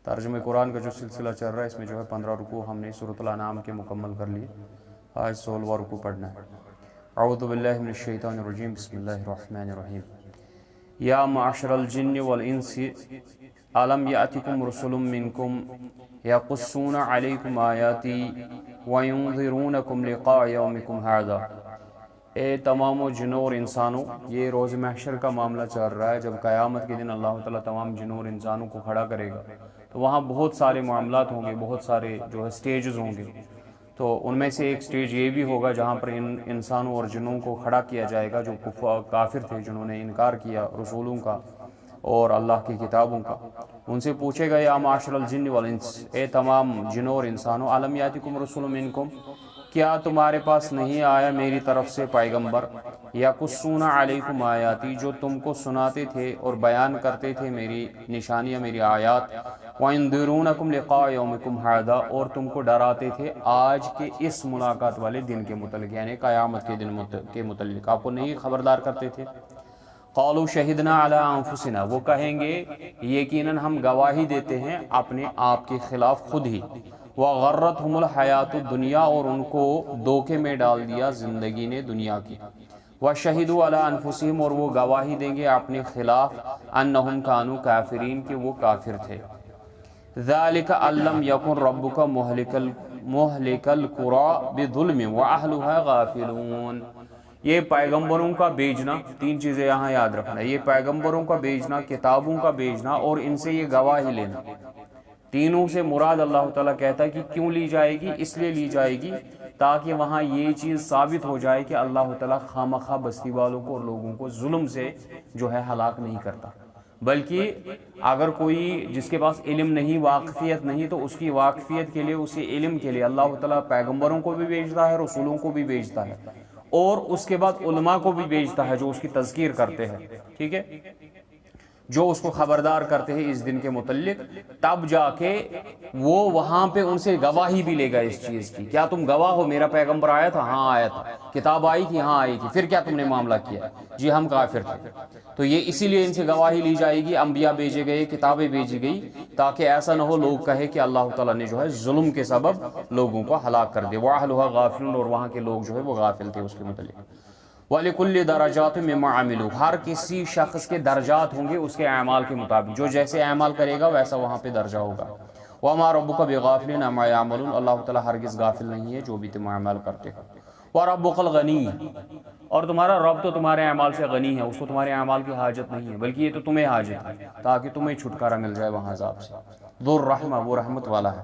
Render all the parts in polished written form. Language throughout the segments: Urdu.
ترجمہ قرآن کا جو سلسلہ چل رہا ہے اس میں جو ہے 15 رکوع ہم نے سورۃ الانعام کے مکمل کر لیے. آج 16واں رکوع پڑھنا ہے. اعوذ باللہ من الشیطان الرجیم بسم اللہ الرحمن الرحیم. یا معشر الجن والانس الم یأتکم رسل منکم یقصون علیکم آیاتی وینذرونکم لقاء یومکم ھذا. اے تمام جنوں اور انسانوں، یہ روز محشر کا معاملہ چل رہا ہے. جب قیامت کے دن اللہ تعالیٰ تمام جنوں اور انسانوں کو کھڑا کرے گا تو وہاں بہت سارے معاملات ہوں گے، بہت سارے جو ہے سٹیجز ہوں گے. تو ان میں سے ایک سٹیج یہ بھی ہوگا جہاں پر انسانوں اور جنوں کو کھڑا کیا جائے گا جو کافر تھے، جنہوں نے انکار کیا رسولوں کا اور اللہ کی کتابوں کا. ان سے پوچھے گا یا معاشر الجن والانس، اے تمام جنوں اور انسانوں، الم یاتکم رسول منکم، کیا تمہارے پاس نہیں آیا میری طرف سے پیغمبر، یقصون علیکم آیاتی، جو تم کو سناتے تھے اور بیان کرتے تھے میری نشانیاں، میری آیات، وَيُنذِرُونَكُمْ لِقَاءَ يَوْمِكُمْ هَذَا، اور تم کو ڈراتے تھے آج کے اس ملاقات والے دن کے متعلق، یعنی قیامت کے دن کے متعلق آپ کو نہیں خبردار کرتے تھے. قالوا شہدنا علی انفسنا، وہ کہیں گے یقیناً ہم گواہی دیتے ہیں اپنے آپ کے خلاف خود ہی. وغرتہم الحیات الدنیا، اور ان کو دھوکے میں ڈال دیا زندگی نے دنیا کی. وشہدوا علی انفسہم، اور وہ گواہی دیں گے اپنے خلاف انہم کانوا کافرین، کہ وہ کافر تھے. ذالک ان لم یکن ربک مہلک القری بظلم واہلھا غافلون. یہ پیغمبروں کا بھیجنا، تین چیزیں یہاں یاد رکھنا، یہ پیغمبروں کا بھیجنا، کتابوں کا بھیجنا اور ان سے یہ گواہی لینا. تینوں سے مراد اللہ تعالیٰ کہتا ہے کہ کیوں لی جائے گی؟ اس لیے لی جائے گی تاکہ وہاں یہ چیز ثابت ہو جائے کہ اللہ تعالیٰ خامخواہ بستی والوں کو اور لوگوں کو ظلم سے جو ہے ہلاک نہیں کرتا، بلکہ اگر کوئی جس کے پاس علم نہیں، واقفیت نہیں، تو اس کی واقفیت کے لیے، اسی علم کے لیے اللہ تعالیٰ پیغمبروں کو بھی بھیجتا ہے، رسولوں کو بھی بھیجتا ہے، اور اس کے بعد علماء کو بھی بھیجتا ہے جو اس کی تذکیر کرتے ہیں، ٹھیک ہے، جو اس کو خبردار کرتے ہیں اس دن کے متعلق. تب جا کے وہ وہاں پہ ان سے گواہی بھی لے گا اس چیز کی. کیا تم گواہ ہو میرا پیغمبر آیا تھا؟ ہاں آیا تھا. کتاب آئی تھی؟ ہاں آئی تھی. پھر کیا تم نے معاملہ کیا؟ جی ہم کافر تھے. تو یہ اسی لیے ان سے گواہی لی جائے گی، انبیاء بھیجے گئے، کتابیں بھیجی گئی، تاکہ ایسا نہ ہو لوگ کہے کہ اللہ تعالیٰ نے جو ہے ظلم کے سبب لوگوں کو ہلاک کر دیا. وَأَهْلُهَا غَافِلُونَ، اور وہاں کے لوگ جو ہے وہ غافل تھے اس کے متعلق. وَلِكُلِّ دَرَجَاتٍ مِّمَّا عَمِلُوا، ہر کسی شخص کے درجات ہوں گے اس کے اعمال کے مطابق، جو جیسے اعمال کرے گا ویسا وہاں پہ درجہ ہوگا. وَمَا رَبُّكَ بِغَافِلٍ عَمَّا يَعْمَلُونَ، اللہ تعالیٰ ہرگز غافل نہیں ہے جو بھی تم اعمال کرتے ہو. وَرَبُّكَ الْغَنِيُّ، اور تمہارا رب تو تمہارے اعمال سے غنی ہے، اس کو تمہارے اعمال کی حاجت نہیں ہے، بلکہ یہ تو تمہیں حاجت ہے تاکہ تمہیں چھٹکارا مل جائے وہاں عذاب سے. ذو الرحمہ، وہ رحمت والا ہے.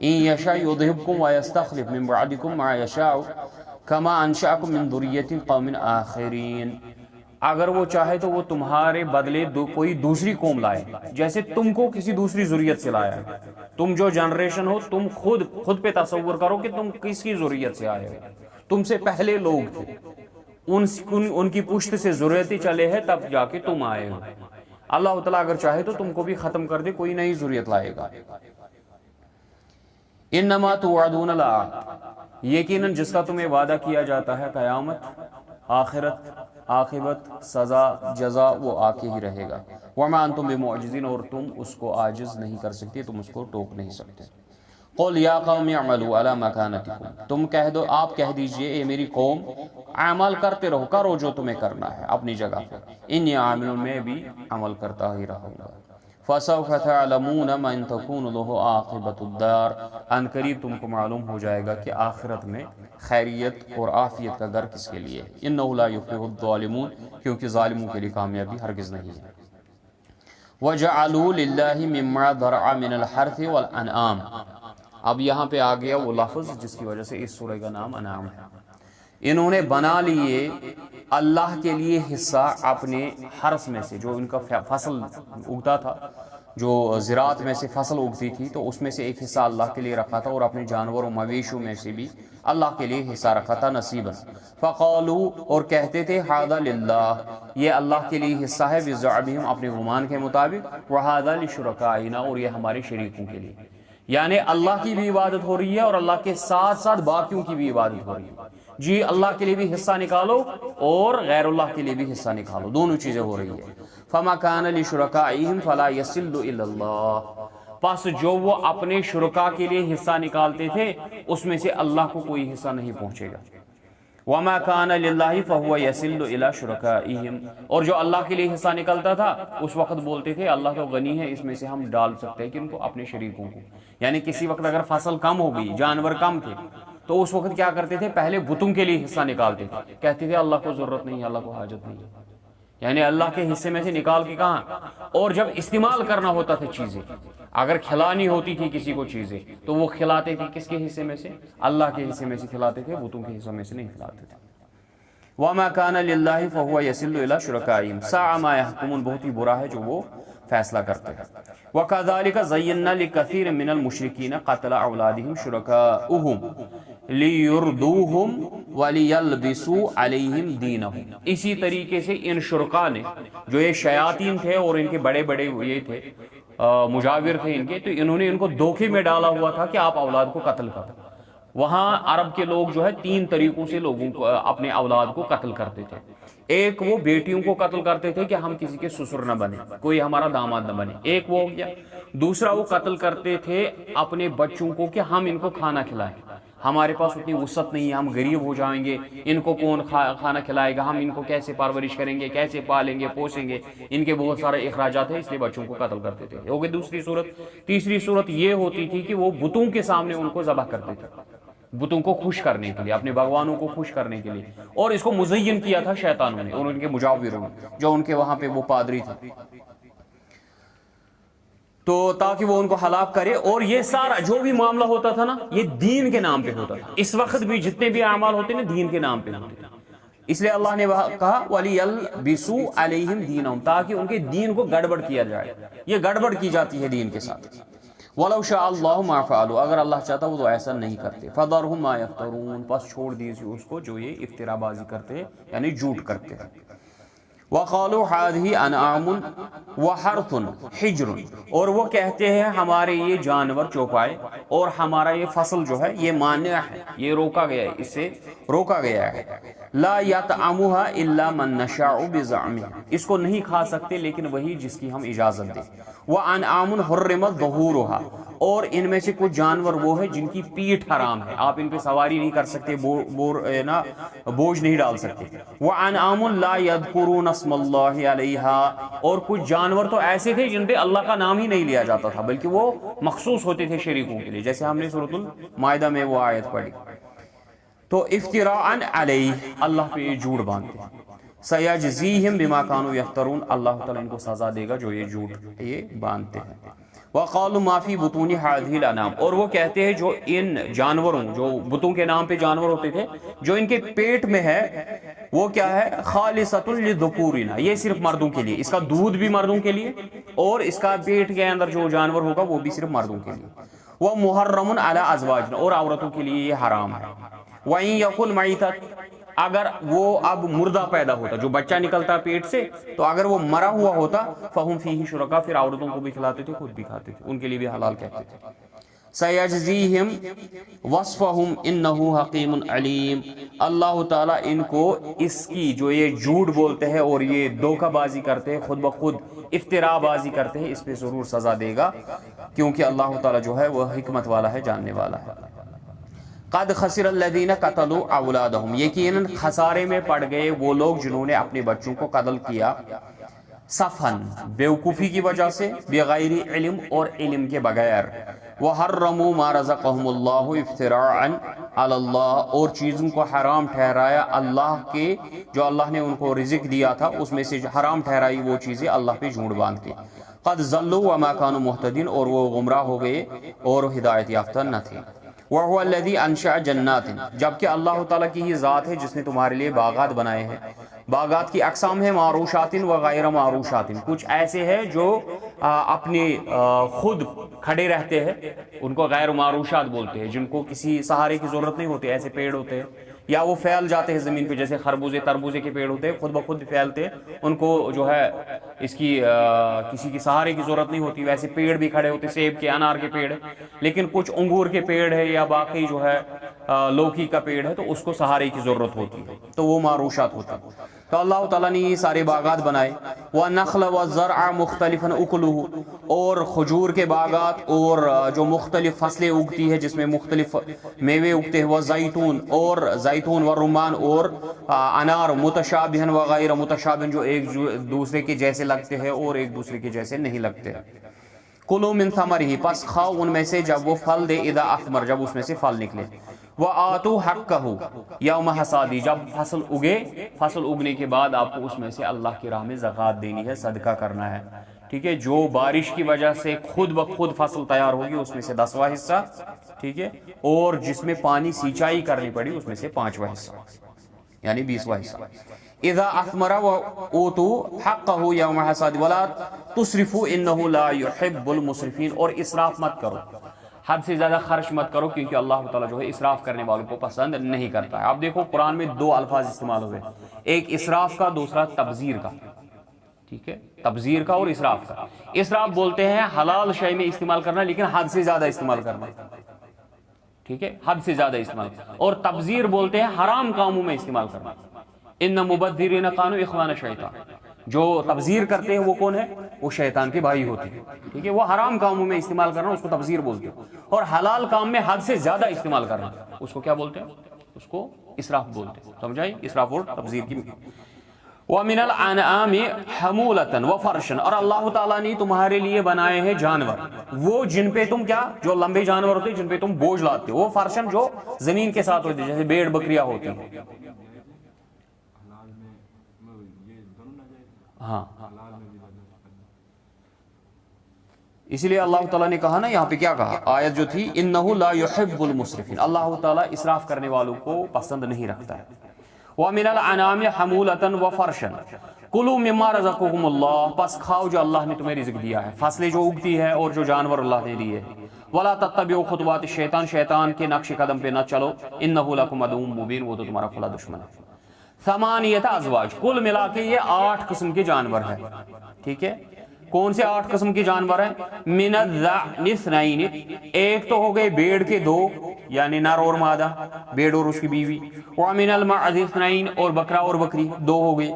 إِن يَشَأْ يُذْهِبْكُمْ وَيَسْتَخْلِفْ مِن بَعْدِكُم مَّا يَشَاءُ كَمَا أَنشَأَكُم مِّن ذُرِّيَّةِ قَوْمٍ آخَرِينَ، اگر وہ چاہے تو وہ تمہارے بدلے کوئی دوسری قوم لائے، جیسے تم کو کسی دوسری ذریت سے لایا ہے. تم جو جنریشن ہو، تم خود پہ تصور کرو کہ تم کس کی ذریت سے آئے ہو. تم سے پہلے لوگ تھے، ان کی پشت سے ذریتیں چلے ہیں، تب جا کے تم آئے ہو. اللہ تعالیٰ اگر چاہے تو تم کو بھی ختم کر دے، کوئی نئی ذریت لائے گا. انما توعدون لآت، یقیناً جس کا تمہیں وعدہ کیا جاتا ہے، قیامت، آخرت، عاقبت، سزا، جزا، وہ آ کے ہی رہے گا. وما انتم بمعجزین، اور تم اس کو عاجز نہیں کر سکتے، تم اس کو ٹوک نہیں سکتے. قل یا قوم اعملوا علی مکانتکم، تم کہہ دو، آپ کہہ دیجئے اے میری قوم، اعمال کرتے رہو، کرو جو تمہیں کرنا ہے اپنی جگہ پہ. انی عامل، میں بھی عمل کرتا ہی رہوں گا. فَسَوْفَ تَعْلَمُونَ مَنْ تَكُونُ لَهُ عَاقِبَةُ الدَّارِ، ان قریب تم کو معلوم ہو جائے گا کہ آخرت میں خیریت اور عافیت کا گھر کس کے لیے. إِنَّهُ لَا يُفْلِحُ الظَّالِمُونَ، کیونکہ ظالموں کے لیے کامیابی ہرگز نہیں ہے. وَجَعَلُوا لِلَّهِ مِمَّا ذَرَعَ مِنَ الْحَرْثِ وَالْأَنْعَامِ، اب یہاں پہ آ گیا وہ لفظ جس کی وجہ سے اس سورہ کا نام انعام ہے. انہوں نے بنا لیے اللہ کے لیے حصہ اپنے حرث میں سے، جو ان کا فصل اگتا تھا، جو زراعت میں سے فصل اگتی تھی، تو اس میں سے ایک حصہ اللہ کے لیے رکھا تھا، اور اپنے جانوروں مویشیوں میں سے بھی اللہ کے لیے حصہ رکھا تھا نصیباً. فقالوا، اور کہتے تھے، ھذا للہ، یہ اللہ کے لیے حصہ ہے، بزعمہم، اپنے گمان کے مطابق، وھذا لشرکائنا، اور یہ ہمارے شریکوں کے لیے. یعنی اللہ کی بھی عبادت ہو رہی ہے اور اللہ کے ساتھ ساتھ باقیوں کی بھی عبادت ہو رہی ہے. جی اللہ کے لیے بھی حصہ نکالو اور غیر اللہ کے لیے بھی حصہ نکالو، دونوں چیزیں ہو رہی ہے. فما کان لشرکائہم فلا یصل الی اللہ، پس جو وہ اپنے شرکا کے لیے حصہ نکالتے تھے اس میں سے اللہ کو کوئی حصہ نہیں پہنچے گا. وما كان لله فهو يصل الى شركائهم، اور جو اللہ کے لیے حصہ نکلتا تھا اس وقت بولتے تھے اللہ تو غنی ہے، اس میں سے ہم ڈال سکتے ہیں کہ ان کو اپنے شریکوں کو. یعنی کسی وقت اگر فصل کم ہو گئی، جانور کم تھے، تو اس وقت کیا کرتے تھے؟ پہلے بتوں کے لیے حصہ نکالتے تھے، کہتے تھے اللہ کو ضرورت نہیں ہے، اللہ کو حاجت نہیں ہے، یعنی اللہ کے حصے میں سے نکال کے کہاں. اور جب استعمال کرنا ہوتا تھا چیزیں، اگر کھلانی ہوتی تھی کسی کو چیزیں، تو وہ کھلاتے تھے کس کے حصے میں سے؟ اللہ کے حصے میں سے کھلاتے تھے، بتوں کے حصے میں سے نہیں کھلاتے تھے. وما كان لله فهو يصل الى شركائهم ساء ما يحكمون، بہت ہی برا ہے جو وہ فیصلہ کرتے ہیں. وكذلك زينا لكثير من المشركين قتل اولادهم شركاؤهم ليردوهم وليلبسوا عليهم دينهم. اسی طریقے سے ان شرکا نے، جو یہ شیاطین تھے اور ان کے بڑے بڑے یہ تھے مجاور تھے ان کے، تو انہوں نے ان کو دھوکے میں ڈالا ہوا تھا کہ آپ اولاد کو قتل کرو. وہاں عرب کے لوگ جو ہے 3 طریقوں سے لوگوں کو اپنے اولاد کو قتل کرتے تھے. ایک وہ بیٹیوں کو قتل کرتے تھے کہ ہم کسی کے سسر نہ بنے، کوئی ہمارا داماد نہ بنے، ایک وہ ہو گیا. دوسرا وہ قتل کرتے تھے اپنے بچوں کو کہ ہم ان کو کھانا کھلائیں، ہمارے پاس اتنی وسعت نہیں ہے، ہم غریب ہو جائیں گے، ان کو کون کھانا کھلائے گا، ہم ان کو کیسے پرورش کریں گے، کیسے پالیں گے پوسیں گے، ان کے بہت سارے اخراجات ہیں، اس لیے بچوں کو قتل کرتے تھے. ہو گئی دوسری صورت. تیسری صورت یہ ہوتی تھی کہ وہ بتوں کے سامنے ان کو ذبح کرتے تھے، بتوں کو خوش کرنے کے لیے، اپنے بھگوانوں کو خوش کرنے کے لیے. اور اس کو مزین کیا تھا شیطانوں نے اور ان کے مجاوروں نے، جو ان کے وہاں پہ وہ پادری تھے، تو تاکہ وہ ان کو ہلاک کرے. اور یہ سارا جو بھی معاملہ ہوتا تھا نا، یہ دین کے نام پہ ہوتا تھا. اس وقت بھی جتنے بھی اعمال ہوتے ہیں دین کے نام پہ ہوتے ہیں. اس لیے اللہ نے کہا وَلِيَلْبِسُوا عَلَيْهِمْ دِينَهُمْ، تاکہ ان کے دین کو گڑبڑ کیا جائے. یہ گڑبڑ کی جاتی ہے دین کے ساتھ. وَلَوْ شَاءَ اللَّهُ مَا فَعَلُوا، اگر اللہ چاہتا وہ تو ایسا نہیں کرتے. فَذَرْهُمْ مَا يَفْتَرُونَ، پس چھوڑ دیجیے اس کو جو یہ افترا بازی کرتے ہیں، یعنی جھوٹ کرتے ہیں. وَقَالُوا هَٰذِهِ أَنْعَامٌ وَحَرْثٌ حِجْرٌ، اور وہ کہتے ہیں ہمارے یہ جانور چوپائے اور ہمارا یہ فصل جو ہے یہ مانع ہے، یہ روکا گیا ہے، اس سے روکا گیا ہے. لا يطعمها الا من نشاء بزعمه، اس کو نہیں کھا سکتے لیکن وہی جس کی ہم اجازت دیں. وَأَنْعَامٌ حُرِّمَتْ ظُهُورُهَا، اور ان میں سے کچھ جانور وہ ہے جن کی پیٹھ حرام ہے، آپ ان پہ سواری نہیں کر سکتے، بوجھ نہیں ڈال سکتے. وَأَنْعَامٌ لَا يَذْكُرُونَ اسْمَ اللَّهِ عَلَيْهَا، اور کچھ جانور تو ایسے تھے جن پہ اللہ کا نام ہی نہیں لیا جاتا تھا بلکہ وہ مخصوص ہوتے تھے شریکوں کے لیے، جیسے ہم نے سورۃ المائدہ میں وہ آیت پڑھی. تو افتراء علیہ، اللہ پہ یہ جھوٹ باندھتے ہیں. سیجزیہم بما کانوا یفترون، اللہ تعالیٰ ان کو سزا دے گا جو یہ جھوٹ یہ باندھتے ہیں. وقالوا ما فی بطون هذه الانعام، اور وہ کہتے ہیں جو ان جانوروں، جو بتوں کے نام پہ جانور ہوتے تھے، جو ان کے پیٹ میں ہے وہ کیا ہے؟ خالصۃ للذکورنا، یہ صرف مردوں کے لیے، اس کا دودھ بھی مردوں کے لیے اور اس کا پیٹ کے اندر جو جانور ہوگا وہ بھی صرف مردوں کے لیے. وہ محرم علی ازواجنا، اور عورتوں کے لیے یہ حرام ہے. وَإِن يَقُلْ مَيْتَةٌ، اگر وہ اب مردہ پیدا ہوتا، جو بچہ نکلتا پیٹ سے، تو اگر وہ مرا ہوا ہوتا فَهُمْ فِيهِ شُرَكَاء، پھر عورتوں کو بھی کھلاتے تھے، خود بھی کھاتے تھے، ان کے لیے بھی حلال کہتے تھے. سَيَجْزِيهِمْ وَصْفَهُمْ إِنَّهُ حَكِيمٌ عَلِيمٌ، اللہ تعالیٰ ان کو اس کی جو یہ جھوٹ بولتے ہیں اور یہ دھوکہ بازی کرتے ہیں، خود بخود افتراء بازی کرتے ہیں، اس پہ ضرور سزا دے گا، کیونکہ اللہ تعالیٰ جو ہے وہ حکمت والا ہے، جاننے والا ہے. قد خسر الذین قتلوا اولادہم، یقیناً خسارے میں پڑ گئے وہ لوگ جنہوں نے اپنے بچوں کو قتل کیا، سفہن، بیوقوفی کی وجہ سے، بغیر علم، اور علم کے بغیر. وحرموا ما رزقهم اللہ افتراء علی اللہ، اور چیزوں کو حرام ٹھہرایا اللہ کے، جو اللہ نے ان کو رزق دیا تھا اس میں سے حرام ٹھہرائی وہ چیزیں اللہ پہ جھوٹ باندھ کے. قد ضلوا وما كانوا مہتدین، اور وہ گمراہ ہو گئے اور ہدایت یافتہ نہ تھے. وَهُوَ الَّذِي أَنشَأَ جَنَّاتٍ، جبکہ اللہ تعالیٰ کی ہی ذات ہے جس نے تمہارے لیے باغات بنائے ہیں. باغات کی اقسام ہے معروشات و غیر معروشات، کچھ ایسے ہیں جو اپنے خود کھڑے رہتے ہیں، ان کو غیر معروشات بولتے ہیں، جن کو کسی سہارے کی ضرورت نہیں ہوتی. ایسے پیڑ ہوتے ہیں یا وہ پھیل جاتے ہیں زمین پہ، جیسے خربوزے تربوزے کے پیڑ ہوتے ہیں، خود بخود پھیلتے ہیں، ان کو جو ہے اس کی کسی کی سہارے کی ضرورت نہیں ہوتی. ویسے پیڑ بھی کھڑے ہوتے، سیب کے، انار کے پیڑ، لیکن کچھ انگور کے پیڑ ہے یا باقی جو ہے لوکی کا پیڑ ہے تو اس کو سہارے کی ضرورت ہوتی ہے، تو وہ معروشات ہوتا ہے. تو اللہ تعالیٰ نے یہ سارے باغات بنائے. وَالنَّخْلَ وَالزَّرْعَ مُخْتَلِفًا أُكُلُهُ، اور کھجور کے باغات اور جو مختلف فصلیں اگتی ہے جس میں مختلف میوے اگتے ہیں. وَزَيْتُون، اور زیتون، والرمان، اور انار. متشابہن وغیر متشابہن، جو ایک دوسرے کے جیسے لگتے ہیں اور ایک دوسرے کے جیسے نہیں لگتے. کلوا من ثمرہ، پس کھاؤ ان میں سے جب وہ پھل دے. اذا اثمر، جب اس میں سے پھل نکلے. وآتوا حقہ یوم حصادہ، جب فصل اگے، فصل اگنے کے بعد آپ کو اس میں سے اللہ کی راہ میں زکوٰۃ دینی ہے، صدقہ کرنا ہے. ٹھیک ہے، جو بارش کی وجہ سے خود بخود فصل تیار ہوگی اس میں سے 10واں حصہ. ٹھیک ہے، اور جس میں پانی سینچائی کرنی پڑی اس میں سے 5واں حصہ، یعنی 20واں حصہ. اذا اثمر وآتوا حقہ یوم حصادہ ولا تسرفوا انہ لا يحب المسرفین، اور اسراف مت کرو، حد سے زیادہ خرچ مت کرو، کیونکہ اللہ تعالیٰ جو ہے اسراف کرنے والوں کو پسند نہیں کرتا ہے. آپ دیکھو قرآن میں 2 الفاظ استعمال ہوئے، ایک اسراف کا، دوسرا تبذیر کا. ٹھیک ہے، تبذیر کا اور اسراف کا. اسراف بولتے ہیں حلال شے میں استعمال کرنا لیکن حد سے زیادہ استعمال کرنا. ٹھیک ہے، حد سے زیادہ استعمال. اور تبذیر بولتے ہیں حرام کاموں میں استعمال کرنا. ان مبذرین کانوا اخوان الشیطان، جو تبذیر کرتے ہیں وہ کون ہے؟ وہ شیطان کے بھائی ہوتے ہیں. ٹھیک ہے، وہ حرام کاموں میں استعمال کرنا اس کو تبذیر بولتے ہیں، اور حلال کام میں حد سے زیادہ استعمال کرنا اس کو کیا بولتے ہیں؟ اس کو اسراف بولتے ہیں. سمجھائی؟ اسراف اور تبذیر کی. وَمِنَ الْأَنْعَامِ حَمُولَةً وَفَرْشًا، اور اللہ تعالیٰ نے تمہارے لیے بنائے ہیں جانور، وہ جن پہ تم کیا، جو لمبے جانور ہوتے ہیں جن پہ تم بوجھ لاتے ہو. وہ فرشن جو زمین کے ساتھ ہوتے ہیں، جیسے بھیڑ بکریاں ہوتی ہیں. ہاں، اسی لیے اللہ تعالیٰ نے کہا نا یہاں پہ، کیا کہا آیت جو تھی، انہ لا يحب المسرفین، اللہ تعالیٰ اسراف کرنے والوں کو پسند نہیں رکھتا ہے. وَمِنَ الْأَنْعَامِ حَمُولَةً وَفَرْشًا کُلُوا مِمَّا رَزَقَكُمُ اللَّهُ، پس کھاؤ جو اللہ نے تمہیں رزق دیا ہے، فصلیں جو اگتی ہے اور جو جانور اللہ نے دیے. وَلَا تَتَّبِعُوا خُطُوَاتِ الشَّيْطَانِ، شیطان کے نقش قدم پہ نہ چلو. إِنَّهُ لَكُمْ عَدُوٌّ مُّبِينٌ، وہ تو تمہارا کھلا دشمن ہے. 8 ازواج، کل ملا کے یہ 8 قسم کے جانور ہیں. ٹھیک ہے، کون سے 8 قسم کے جانور ہیں؟ من الذَّأْنِ اثْنَيْنِ، ایک تو ہو گئے بھیڑ کے 2، یعنی نر اور مادہ، بھیڑ اور اس کی بیوی. وَمِنَ الْمَعْزِ اثْنَيْنِ، اور بکرا اور بکری 2 ہو گئے.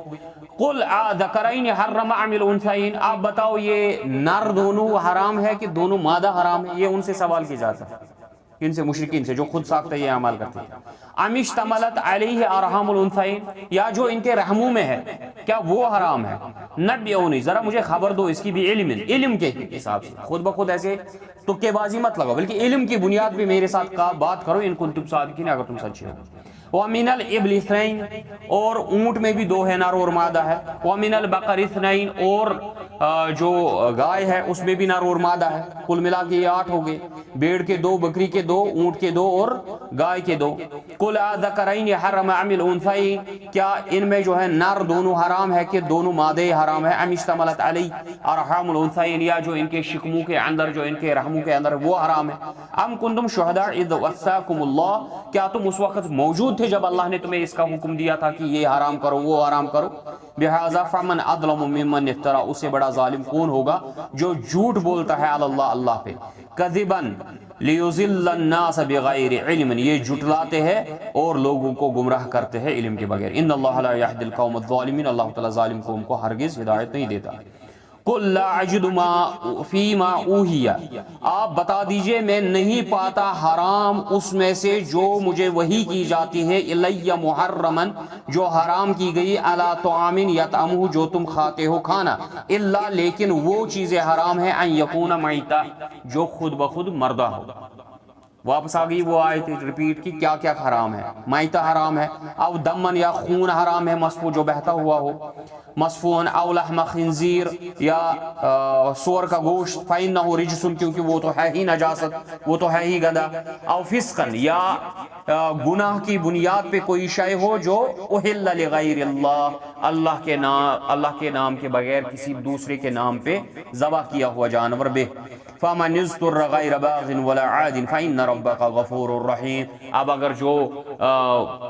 قُلْ أَذَكَرَيْنِ حَرَّمَ أَمِ الْأُنثَيَيْنِ، آپ بتاؤ یہ نر دونوں حرام ہے کہ دونوں مادہ حرام ہے؟ یہ ان سے سوال کیا جاتا ہے، ان سے مشرکین سے جو خود ساختہ یہ اعمال کرتے ہیں. ام اشتملت علیہ ارحام الانثیین، یا جو ان کے رحموں میں ہے کیا وہ حرام ہے؟ نبئونی، ذرا مجھے خبر دو اس کی بھی علم کے حساب سے. خود بخود ایسے تکے بازی مت لگاؤ، بلکہ علم کی بنیاد پہ میرے ساتھ بات کرو، ان کنتم صادقین، اگر تم سچے ہو. وَمِنَ الْإِبْلِ اثْنَيْنِ، اور اونٹ میں بھی 2 ہے، نر اور مادہ ہے. وَمِنَ الْبَقَرِ اثْنَيْنِ، اور جو گائے ہے اس میں بھی نر اور مادہ ہے. کل ملا کے یہ 8 ہو گئے، بھیڑ کے 2، بکری کے 2، اونٹ کے 2 اور گائے کے 2. قُلْ أَذَكَرَيْنِ حَرَّمَ أَمِ الْأُنثَيَيْنِ، کیا ان میں جو ہے نر دونوں حرام ہے کہ دونوں مادے حرام ہے؟ ام اشتملت علیہ ارحام الانثیین، یا جو ان کے شکموں کے اندر، جو ان کے رحموں کے اندر وہ حرام ہے. ام کنتم شہداء اذ وصاکم اللہ، کیا تم اس وقت موجود تھے جب اللہ نے تمہیں اس کا حکم دیا تھا کہ یہ حرام کرو وہ حرام کرو. لہذا فمن اظلم ممن افترا، اس سے بڑا ظالم کون ہوگا جو جھوٹ بولتا ہے علی اللہ پہ. کذبا لیضل الناس بغیر علم، یہ جھٹلاتے ہیں اور لوگوں کو گمراہ کرتے ہیں علم کے بغیر. ان اللہ لا یهدی القوم الظالمین، اللہ تعالیٰ ظالم قوم کو ہرگز ہدایت نہیں دیتا. قل لا اجد ما فیما اوحی، آپ بتا دیجئے میں نہیں پاتا حرام اس میں سے جو مجھے وحی کی جاتی ہے، الی محرما، جو حرام کی گئی، علی طعام یطعمہ، جو تم کھاتے ہو کھانا، الا، لیکن وہ چیزیں حرام ہیں، ان یکون میتا، جو خود بخود مردہ ہو. واپس آ گئی وہ آیت ریپیٹ کی، کیا کیا حرام ہے؟ میتہ حرام ہے، او دمن، یا خون حرام ہے مسفو، جو بہتا ہوا ہو، مسفون، او لحم خنزیر، یا سور کا گوشت، فإنہ رجس، کیونکہ وہ تو ہے ہی نجاست، وہ تو ہے ہی گدا. او فسقن، یا گناہ کی بنیاد پہ کوئی شے ہو جو احل لغیر اللہ، اللہ کے نام کے بغیر کسی دوسرے کے نام پہ ذبح کیا ہوا جانور بے. فمن اضطر غیر باغ ولا عاد فإن ربک غفور رحیم، اب اگر جو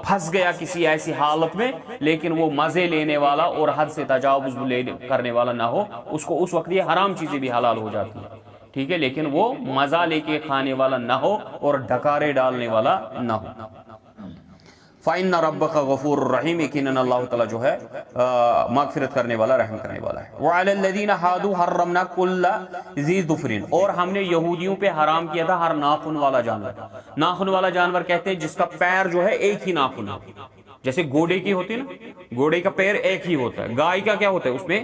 پھنس گیا کسی ایسی حالت میں لیکن وہ مزے لینے والا اور حد سے تجاوز کرنے والا نہ ہو، اس کو اس وقت یہ حرام چیزیں بھی حلال ہو جاتی ہیں. ٹھیک ہے، لیکن وہ مزہ لے کے کھانے والا نہ ہو اور ڈکارے ڈالنے والا نہ ہو. فَإِنَّ رَبَّكَ غَفُورٌ رَحِيمٌ، یقیناً اللہ تعالیٰ جو ہے مغفرت کرنے والا، رحم کرنے والا ہے۔ وَعَلَى الَّذِينَ هَادُوا حَرَّمْنَا كُلَّ ذِي ظُفْرٍ، اور ہم نے یہودیوں پہ حرام کیا تھا ہر ناخن والا جانور۔ ناخن والا جانور کہتے ہیں جس کا پیر جو ہے ایک ہی ناخن ہے، جیسے گھوڑے کی ہوتی ہے نا، گھوڑے کا پیر ایک ہی ہوتا ہے، گائے کا کیا ہوتا ہے اس میں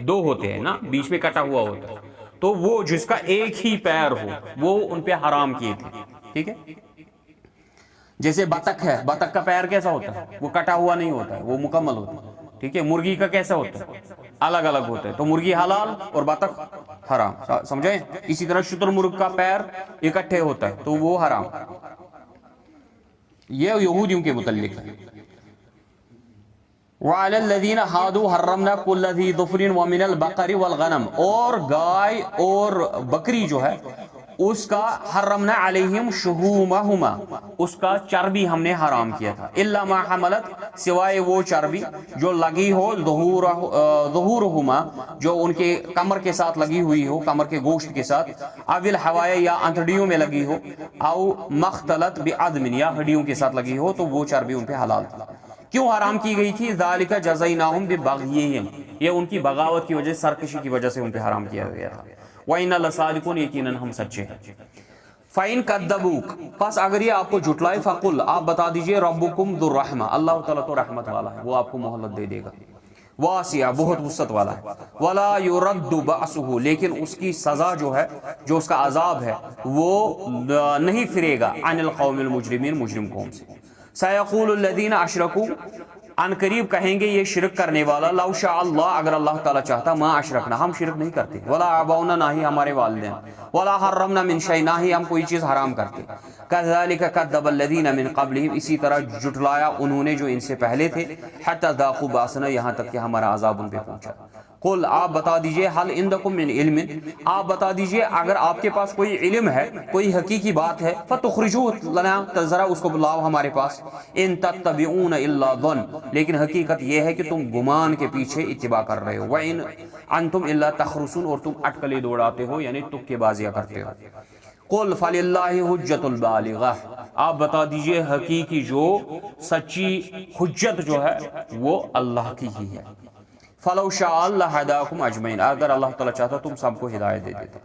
دو ہوتے ہیں نا، بیچ میں کٹا ہوا ہوتا ہے، تو وہ جس کا ایک ہی پیر ہو وہ ان پہ حرام کیے تھے، ٹھیک ہے۔ جیسے بطخ ہے، بطخ کا پیر کیسا ہوتا ہے؟ وہ کٹا ہوا نہیں ہوتا ہے، وہ مکمل ہوتا ہے، ٹھیک ہے۔ مرغی کا کیسا ہوتا ہے؟ الگ الگ ہوتا ہے، تو مرغی حلال اور بطخ حرام، سمجھیں؟ اسی طرح شتر مرغ کا پیر اکٹھے ہوتا ہے تو وہ حرام۔ یہ یہودیوں کے متعلق ہے۔ وَعَلَى الَّذِينَ هَادُوا حَرَّمْنَا كُلَّ ذِي ظُفْرٍ وَمِنَ الْبَقَرِ وَالْغَنَمِ، اور گائے اور بکری جو ہے اس کا حرمنا علیہم شہومہما، اس کا چربی ہم نے حرام کیا تھا، الا ما حملت، سوائے وہ چربی جو لگی ہو ظہورہما، جو ان کے کمر کے ساتھ لگی ہوئی ہو، کمر کے گوشت کے ساتھ، او الحوائے یا انتڑیوں میں لگی ہو، او مختلط بعظم یا ہڈیوں کے ساتھ لگی ہو، تو وہ چربی ان پہ حلال تھی۔ کیوں حرام کی گئی تھی؟ ذالک جزیناہم ببغیہم، یہ ان کی بغاوت کی وجہ، سرکشی کی وجہ سے ان پہ حرام کیا گیا تھا۔ وَإِنَّ لَصَادِقُونَ، یقیناً ہم سچے ہیں۔ فَإِن كَذَّبُوكَ، پس اگر یہ آپ کو جھٹلائے، فَقُلْ، آپ بتا دیجئے، رَبُّكُمْ ذُو الرَّحْمَةِ، اللہ تعالیٰ تو رحمت والا ہے، وہ آپ کو مہلت دے دے گا، واسعہ، بہت وسعت والا ہے، وَلَا يُرَدُّ بَأْسُهُ، لیکن اس کی سزا جو ہے، جو اس کا عذاب ہے، وہ نہیں پھرے گا عن القوم المجرمین، مجرم قوم سے۔ سَيَقُولُ الَّذِينَ أَشْرَكُوا، ان قریب کہیں گے یہ شرک کرنے والا، لو شاء اللہ، اگر اللہ تعالیٰ چاہتا، ما اشرکنا، ہم شرک نہیں کرتے، ولا آباؤنا، نہ ہی ہمارے والدین، ولا حرمنا من شیء، نہ ہی ہم کوئی چیز حرام کرتے۔ کذالک کذب الذین من قبلہم، اسی طرح جھٹلایا انہوں نے جو ان سے پہلے تھے، حتی ذاقوا باسنا، یہاں تک کہ ہمارا عذاب ان پہ پہنچا۔ قل، آپ بتا دیجئے، حل عندکم من علم، آپ بتا دیجئے اگر آپ کے پاس کوئی علم ہے، کوئی حقیقی بات ہے، فتخرجوہ لنا، ذرا اس کو بلاؤ ہمارے پاس۔ ان تتبعون الا ظن، لیکن حقیقت یہ ہے کہ تم گمان کے پیچھے اتباع کر رہے ہو، وان انتم الا تخرصون، اور تم اٹکلے دوڑاتے ہو، یعنی تکے بازیاں کرتے ہو۔ قل فللہ حجت البالغہ، آپ بتا دیجئے حقیقی جو سچی حجت جو ہے وہ اللہ کی ہی ہے۔ فلو شاء لہداکم اجمعین، اگر اللہ تعالیٰ چاہتا تم سب کو ہدایت دے دیتا۔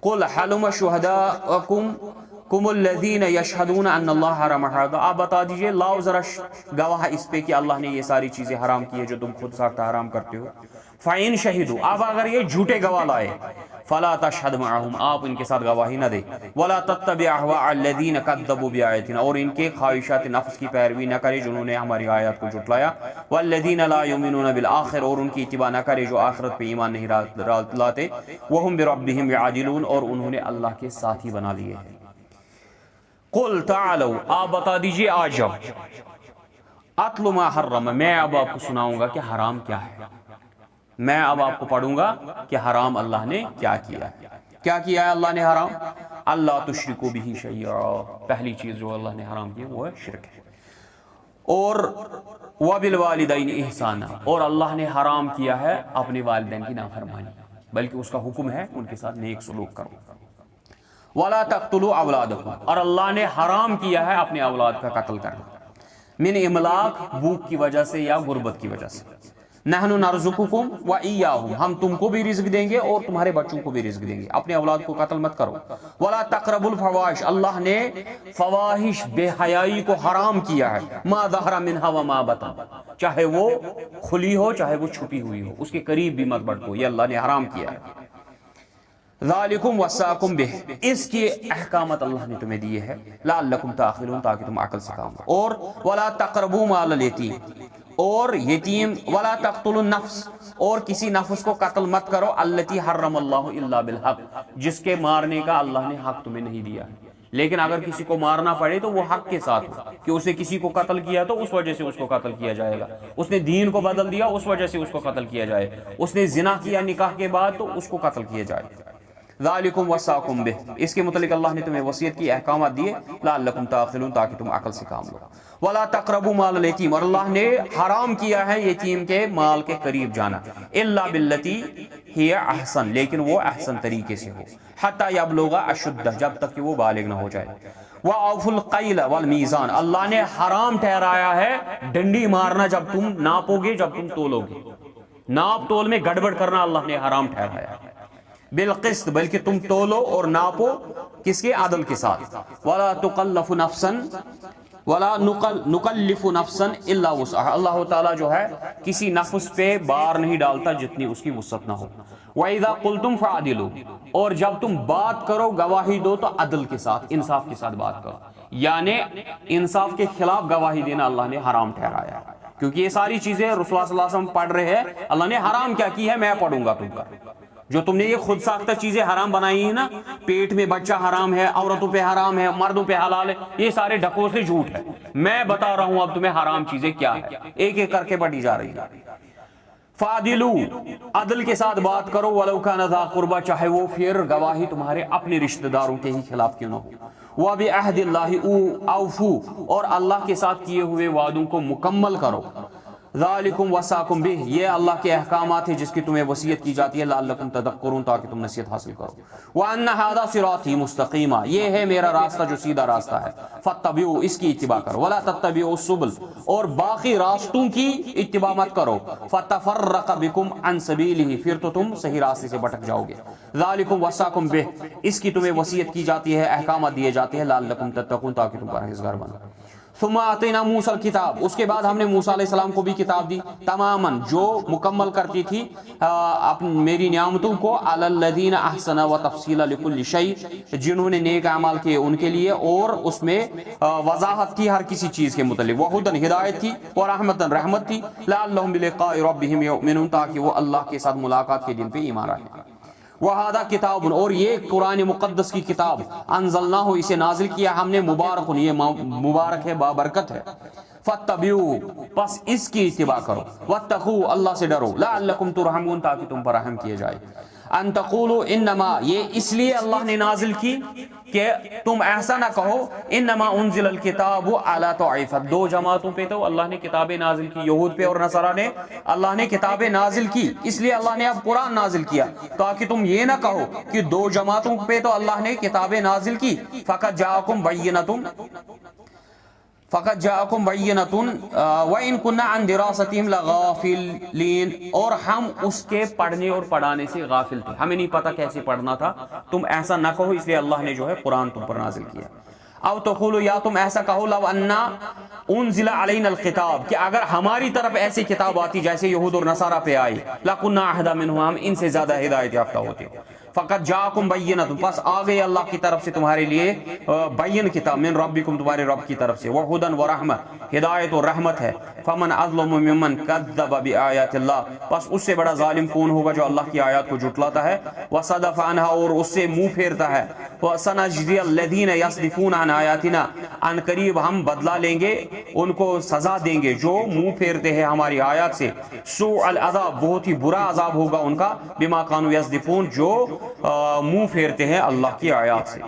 قل حلم شہداءکم الذین یشہدون ان اللہ حرم ھذا، آپ بتا دیجئے لاؤ ذرا گواہ اس پہ کہ اللہ نے یہ ساری چیزیں حرام کی ہے جو تم خود ساختہ حرام کرتے ہو۔ فَإِن شَهِدُوا، اب اگر یہ جھوٹے گواہ لائے، فَلَا تَشْهَدْ مَعَهُمْ، آپ ان کے ساتھ گواہی نہ دے، وَلَا تَتَّبِعْ أَهْوَاءَ الَّذِينَ كَذَّبُوا بِآيَاتِنَا، اور ان کے خواہشات نفس کی پیروی نہ کرے جنہوں نے ہماری آیات کو جھٹلایا، وَالَّذِينَ لَا يُؤْمِنُونَ بِالْآخِرَةِ، اور ان کی اتباع نہ کرے جو آخرت پہ ایمان نہیں لاتے، وَهُمْ بِرَبِّهِمْ يَعْدِلُونَ، اور انہوں نے اللہ کے ساتھی بنا لیے ہیں۔ قُلْ تَعَالَوْا، آپ بتا دیجئے آ جاؤ، أَتْلُ مَا حَرَّمَ، میں اب آپ کو سناؤں گا کہ حرام کیا ہے، میں اب آپ کو پڑھوں گا کہ حرام اللہ نے کیا کیا ہے۔ کیا کیا ہے اللہ نے حرام؟ اللہ تشرکوا بہ شیئا، پہلی چیز جو اللہ نے حرام کی وہ ہے شرک ہے، اور وبالوالدین احسانا، اور اللہ نے حرام کیا ہے اپنے والدین کی نافرمانی، بلکہ اس کا حکم ہے ان کے ساتھ نیک سلوک کرو۔ ولا تقتلوا اولادکم، اور اللہ نے حرام کیا ہے اپنے اولاد کا قتل کرنا، من املاق، بھوک کی وجہ سے یا غربت کی وجہ سے۔ نحن نرزقکم وإیاہم، ہم تم کو بھی رزق دیں گے اور تمہارے بچوں کو بھی رزق دیں گے، اپنے اولاد کو قتل مت کرو۔ ولا تقربوا الفواحش، اللہ نے فواحش، بے حیائی کو حرام کیا ہے، ما ظہر منہا وما بطن، چاہے وہ کھلی ہو چاہے وہ چھپی ہوئی ہو، اس کے قریب بھی مت بڑھو، یہ اللہ نے حرام کیا ہے۔ ذالکم وصاکم بہ، اس کے احکامات اللہ نے تمہیں دیے ہیں، لعلکم تعقلون، تاکہ تم عقل سے کام کرو۔ اور ولا تقربوا مال الیتیم، اور یتیم، ولا تقتلوا النفس، اور کسی نفس کو قتل مت کرو، التی حرم اللہ الا بالحق، جس کے مارنے کا اللہ نے حق تمہیں نہیں دیا، لیکن اگر کسی کو مارنا پڑے تو وہ حق کے ساتھ ہو، کہ اسے کسی کو قتل کیا تو اس وجہ سے اس کو قتل کیا جائے گا، اس نے دین کو بدل دیا اس وجہ سے اس کو قتل کیا جائے، اس نے زنا کیا نکاح کے بعد تو اس کو قتل کیا جائے۔ ذالکم وصاکم بہ، اس کے متعلق اللہ نے تمہیں وصیت کی، احکامات دیے، لعلکم تعقلون، تاکہ تم عقل سے کام لو۔ ولا تقربوا مال الیتیم، اور اللہ نے حرام کیا ہے یتیم کے مال کے قریب جانا، الا باللتی ہی احسن، لیکن وہ احسن طریقے سے ہو، حتی یبلغ اشدہ، جب تک کہ وہ بالغ نہ ہو جائے۔ وَأَوْفُوا الْقَيْلَ وَالْمِيزَانَ، اللہ نے حرام ٹھہرایا ہے ڈنڈی مارنا جب تم ناپو گے، جب تم تولو گے، ناپ تول میں گڑبڑ کرنا اللہ نے حرام ٹھہرایا ہے۔ بالقسط، بلکہ تم تولو اور ناپو کس کے؟ عدل کے ساتھ۔ وَلَا تُقَلَّفُ نَفْسًا وَلَا نُقَلِّفُ نَفْسًا إِلَّا وُسْعَهَا، اللہ تعالیٰ جو ہے کسی نفس پہ بار نہیں ڈالتا جتنی اس کی وسعت نہ ہو۔ وَإِذَا قُلْتُمْ فَعَدِلُوا، اور جب تم بات کرو، گواہی دو تو عدل کے ساتھ، انصاف کے ساتھ بات کرو، یعنی انصاف کے خلاف گواہی دینا اللہ نے حرام ٹھہرایا ہے، کیونکہ یہ ساری چیزیں رسول اللہ صلی اللہ علیہ وسلم پڑھ رہے ہیں، اللہ نے حرام کیا کی ہے میں پڑھوں گا تم پر۔ جو تم نے یہ خود ساختہ چیزیں حرام بنائی ہیں نا، پیٹ میں بچہ حرام ہے، عورتوں پہ حرام ہے، مردوں پہ حلال ہے، یہ سارے ڈھکوں سے جھوٹ ہے، میں بتا رہا ہوں اب تمہیں حرام چیزیں کیا ہے، ایک ایک کر کے بڑھی جا رہی ہے۔ فَعَدِلُوا، عدل کے ساتھ بات کرو، وَلَوْ كَانَ ذَا قُرْبَى، چاہے وہ پھر گواہی تمہارے اپنے رشتہ داروں کے ہی خلاف کیوں نہ ہو۔ وَبِعَهْدِ اللَّهِ أَوْفُوا، اور اللہ کے ساتھ کیے ہوئے وعدوں کو مکمل کرو۔ ذالکم وصاکم بہ، یہ اللہ کے احکامات ہیں جس کی تمہیں وصیت کی جاتی ہے، لعلکم تذکرون، تاکہ تم نصیحت حاصل کرو۔ وَأَنَّ هَذَا صِرَاطِي مُسْتَقِیمًا، یہ ہے میرا راستہ جو سیدھا راستہ ہے، فَاتَّبِعُوا، اس کی اتباع کرو، وَلَا تَتَّبِعُوا السُّبُلَ، اور باقی راستوں کی اتباع مت کرو، فَتَفَرَّقَ بِكُمْ عَنْ سَبِيلِهِ، پھر تو تم صحیح راستے سے بھٹک جاؤ گے۔ ذالکم وصاکم بہ، اس کی تمہیں وصیت کی جاتی ہے، احکامات دیے جاتے ہیں، لعلکم تتقون، تاکہ تم پرہیزگار بنو۔ ثم آتینا موسیٰ الکتاب، اس کے بعد ہم نے موسیٰ علیہ السلام کو بھی کتاب دی، تماماً جو مکمل کرتی تھی میری نعمتوں کو، علی الذین احسنوا وتفصیلا لکل شیء، جنہوں نے نیک اعمال کیے ان کے لیے، اور اس میں وضاحت تھی ہر کسی چیز کے متعلق، وہدن، ہدایت تھی، ورحمتن، رحمت تھی، لعلہم بلقاء ربہم یؤمنون، تاکہ وہ اللہ کے ساتھ ملاقات کے دن پہ ایمان رکھیں۔ وَهَذَا كِتَابٌ، اور یہ قرآن مقدس کی کتاب، انزلناہ، اسے نازل کیا ہم نے، مبارک، یہ مبارک ہے، بابرکت ہے، فَاتَّبِعُوا، پس اس کی اتباع کرو، وَاتَّقُوا، اللہ سے ڈرو، لَعَلَّكُمْ تُرْحَمُونَ، تاکہ تم پر رحم کیے جائے۔ ان تقولوا انما، یہ اس لیے اللہ نے نازل کی کہ تم ایسا نہ کہو، انما انزل الکتاب علی طائفۃ، دو جماعتوں پہ تو اللہ نے کتابیں نازل کی، یہود پہ اور نصارہ نے اللہ نے کتابیں نازل کی، اس لیے اللہ نے اب قرآن نازل کیا، تاکہ تم یہ نہ کہو کہ دو جماعتوں پہ تو اللہ نے کتابیں نازل کی۔ فقط جاءکم بینۃ، فقط جاءکم بینۃ وَإِن كُنَّا عَن دِرَاسَتِهِمْ لَغَافِلِينَ، اور ہم اس کے پڑھنے اور پڑھانے سے غافل تھے، ہمیں نہیں پتہ کیسے پڑھنا تھا، تم ایسا نہ کہو، اس لیے اللہ نے جو ہے قرآن تم پر نازل کیا۔ او تقولوا، یا تم ایسا کہو، لو انا انزل علینا الکتاب، کہ اگر ہماری طرف ایسی کتاب آتی جیسے یہود اور نصارہ پہ آئی، لَكُنَّا أَهْدَىٰ مِنْهُمْ، ہم ان سے زیادہ ہدایت یافتہ ہوتے۔ فقط جاءکم بینۃ، پس آ گئی اللہ کی طرف سے تمہارے لیے بین کتاب، من ربکم، تمہارے رب کی طرف سے، وہدن ورحمۃ، ہدایت اور رحمت ہے۔ فمن اظلم ممن کذب بآیات اللہ، پس اس سے بڑا ظالم کون ہوگا جو اللہ کی آیات کو جھٹلاتا ہے، وصدف عنہا، اور اس سے منہ پھیرتا ہے، وسنجزی الذین یصدفون عن آیاتنا، ان قریب ہم بدلہ لیں گے، ان کو سزا دیں گے جو منہ پھیرتے ہیں ہماری آیات سے، سوء العذاب، بہت ہی برا عذاب ہوگا ان کا، بما کانوا یصدفون، جو منہ پھیرتے ہیں اللہ کی آیات سے۔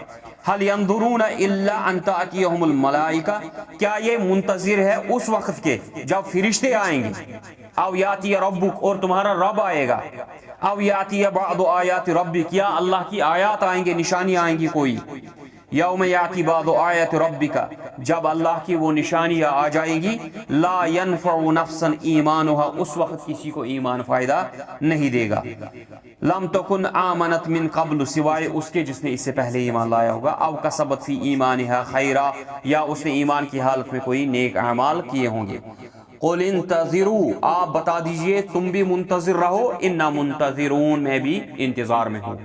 هل ينظرون الا ان تاتيهم الملائکہ، کیا یہ منتظر ہے اس وقت کے جب فرشتے آئیں گے، او یاتی ربک، اور تمہارا رب آئے گا، او یاتی بعض آیات ربک، یا اللہ کی آیات آئیں گے، نشانیاں آئیں گی کوئی، یوم یاتی بعض آیات ربک، جب اللہ کی وہ نشانیاں آ جائیں گی، لا ينفع نفسا ایمانها، اس وقت کسی کو ایمان فائدہ نہیں دے گا، لم تکن آمنت من قبل، سوائے اس کے جس نے اس سے پہلے ایمان لایا ہوگا، او کسبت فی ایمانها خیرا، یا اس نے ایمان کی حالت میں کوئی نیک اعمال کیے ہوں گے۔ قل انتظروا، آپ بتا دیجئے تم بھی منتظر رہو، انا منتظرون، میں بھی انتظار میں ہوں۔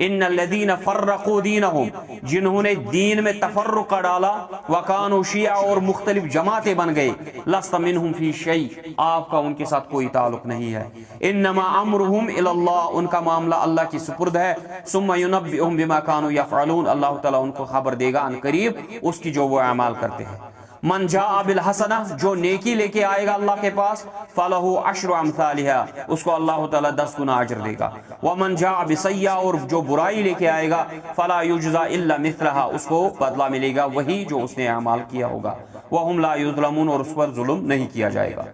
ان الذین فرقوا دینہم، جنہوں نے دین میں تفرق ڈالا، وکانوا شیعا، اور مختلف جماعتیں بن گئے، لست منہم فی شیء، آپ کا ان کے ساتھ کوئی تعلق نہیں ہے، انما امرہم الی اللہ، ان کا معاملہ اللہ کی سپرد ہے، ثم ینبئہم بما کانوا یفعلون، اللہ تعالیٰ ان کو خبر دے گا ان قریب اس کی جو وہ اعمال کرتے ہیں۔ من جاء بالحسنہ جو نیکی لے کے آئے گا اللہ کے پاس فلہ عشر امثالھا اس کو اللہ تعالیٰ 10 گنا اجر دے گا، ومن جاء بسیئہ اور جو برائی لے کے آئے گا فلا یجزا الا مثلھا اس کو بدلہ ملے گا وہی جو اس نے اعمال کیا ہوگا، وہم لا یظلمون اور اس پر ظلم نہیں کیا جائے گا۔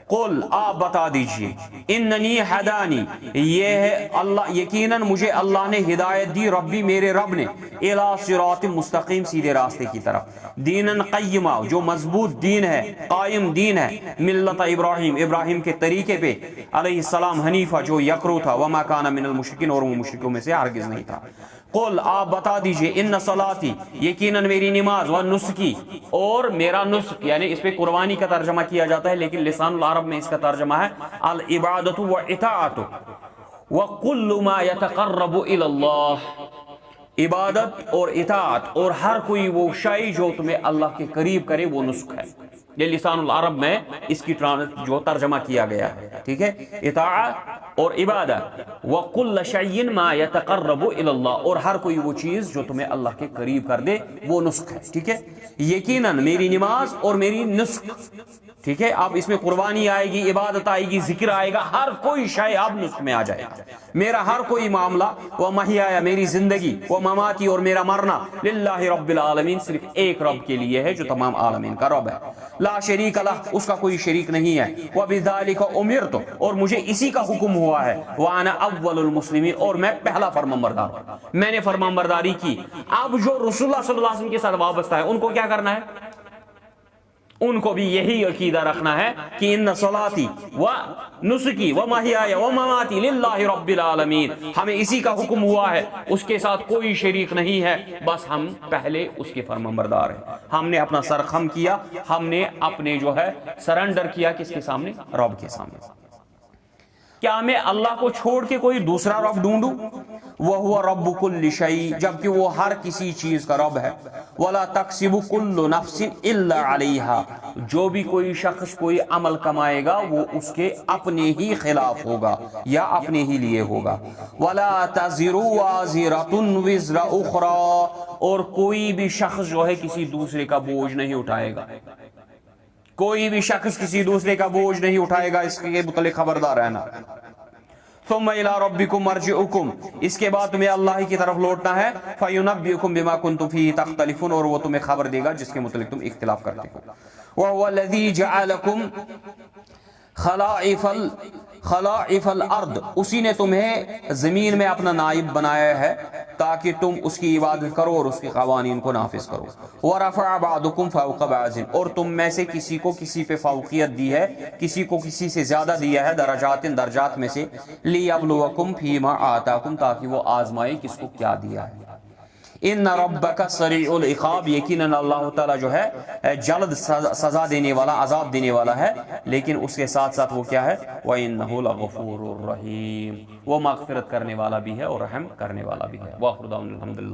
قل آپ بتا دیجئے اننی ہدانی یہ ہے اللہ یقیناً مجھے اللہ نے ہدایت دی ربی میرے رب نے الی صراط مستقیم سیدھے راستے کی طرف، دیناً قیمہ جو مضبوط دین ہے قائم دین ہے، ملت ابراہیم ابراہیم کے طریقے پہ علیہ السلام، حنیفہ جو یکرو تھا، وما کان من المشرکین اور وہ مشرکوں میں سے ہرگز نہیں تھا۔ قل آپ بتا دیجئے ان صلاتی یقیناً میری نماز و نسکی اور میرا نسک، یعنی اس پہ قربانی کا ترجمہ کیا جاتا ہے لیکن لسان العرب میں اس کا ترجمہ ہے العبادت و اطاعت وکل ما یتقرب الی اللہ، عبادت اور اطاعت اور ہر کوئی وہ شے جو تمہیں اللہ کے قریب کرے وہ نسک ہے۔ یہ لسان العرب میں اس کی جو ترجمہ کیا گیا ہے، ٹھیک ہے، اطاعت اور عبادت، وَقُلَّ شَيْءٍ مَا يَتَقَرَّبُ إِلَى اللَّهِ اور ہر کوئی وہ چیز جو تمہیں اللہ کے قریب کر دے وہ نسک ہے، ٹھیک ہے۔ یقیناً میری نماز اور میری نسک، ٹھیک ہے، اب اس میں قربانی آئے گی، عبادت آئے گی، ذکر آئے گا، ہر کوئی شے اب نسک میں آ جائے گا۔ میرا ہر کوئی معاملہ، وہ محیایا میری زندگی، وہ مماتی اور میرا مرنا، للہ رب العالمین صرف ایک رب کے لیے ہے جو تمام عالمین کا رب ہے، لا شریک لہ اس کا کوئی شریک نہیں ہے، وَبِذَلِكَ أُمِرْتُ اور مجھے اسی کا حکم ہوا ہے، وَأَنَا أَوَّلُ الْمُسْلِمِينَ اور میں پہلا فرمانبردار ہوں، میں نے فرمانبرداری کی۔ اب جو رسول اللہ صلی اللہ علیہ وسلم کے ساتھ وابستہ ہے ان کو کیا کرنا ہے؟ ان کو بھی یہی عقیدہ رکھنا ہے کہ ان صلاتی و نسکی و محیایا و مماتی للہ رب العالمین، ہمیں اسی کا حکم ہوا ہے، اس کے ساتھ کوئی شریک نہیں ہے، بس ہم پہلے اس کے فرمانبردار ہیں۔ ہم نے اپنا سر خم کیا، ہم نے اپنے جو ہے سرنڈر کیا کس کے سامنے؟ رب کے سامنے۔ کیا میں اللہ کو چھوڑ کے کوئی دوسرا رب ڈھونڈوں؟ وَهُوَ رَبُّ كُلِّ شَيْءٍ جبکہ وہ ہر کسی چیز کا رب ہے، وَلَا تَكْسِبُ كُلُّ نَفْسٍ إِلَّا عَلَيْهَا جو بھی کوئی شخص کوئی عمل کمائے گا وہ اس کے اپنے ہی خلاف ہوگا یا اپنے ہی لیے ہوگا، وَلَا تَزِرُ وَازِرَةٌ وِزْرَ أُخْرَى اور کوئی بھی شخص جو ہے کسی دوسرے کا بوجھ نہیں اٹھائے گا، کوئی بھی شخص کسی دوسرے کا بوجھ نہیں اٹھائے گا، اس کے متعلق خبردار رہنا۔ ثم الى ربكم مرجعكم اس کے بعد تمہیں اللہ ہی کی طرف لوٹنا ہے، فينبئكم بما كنتم فيه تختلفون اور وہ تمہیں خبر دے گا جس کے متعلق تم اختلاف کرتے ہو۔ وهو الذي جعلكم خلائف الارض اسی نے تمہیں زمین میں اپنا نائب بنایا ہے تاکہ تم اس کی عبادت کرو اور اس کے قوانین کو نافذ کرو۔ ورفع بعضکم فوق بعض اور تم میں سے کسی کو کسی پہ فوقیت دی ہے، کسی کو کسی سے زیادہ دیا ہے، درجات میں سے، لیبلوکم فیما آتاکم تاکہ وہ آزمائے کس کو کیا دیا ہے۔ ان ربک سریع العقاب یقیناً اللہ تعالیٰ جو ہے جلد سزا دینے والا، عذاب دینے والا ہے، لیکن اس کے ساتھ ساتھ وہ کیا ہے؟ وَإِنَّهُ لَغَفُورٌ رَحِيمٌ وہ مغفرت کرنے والا بھی ہے اور رحم کرنے والا بھی ہے۔ وآخر دعوانا الحمدللہ۔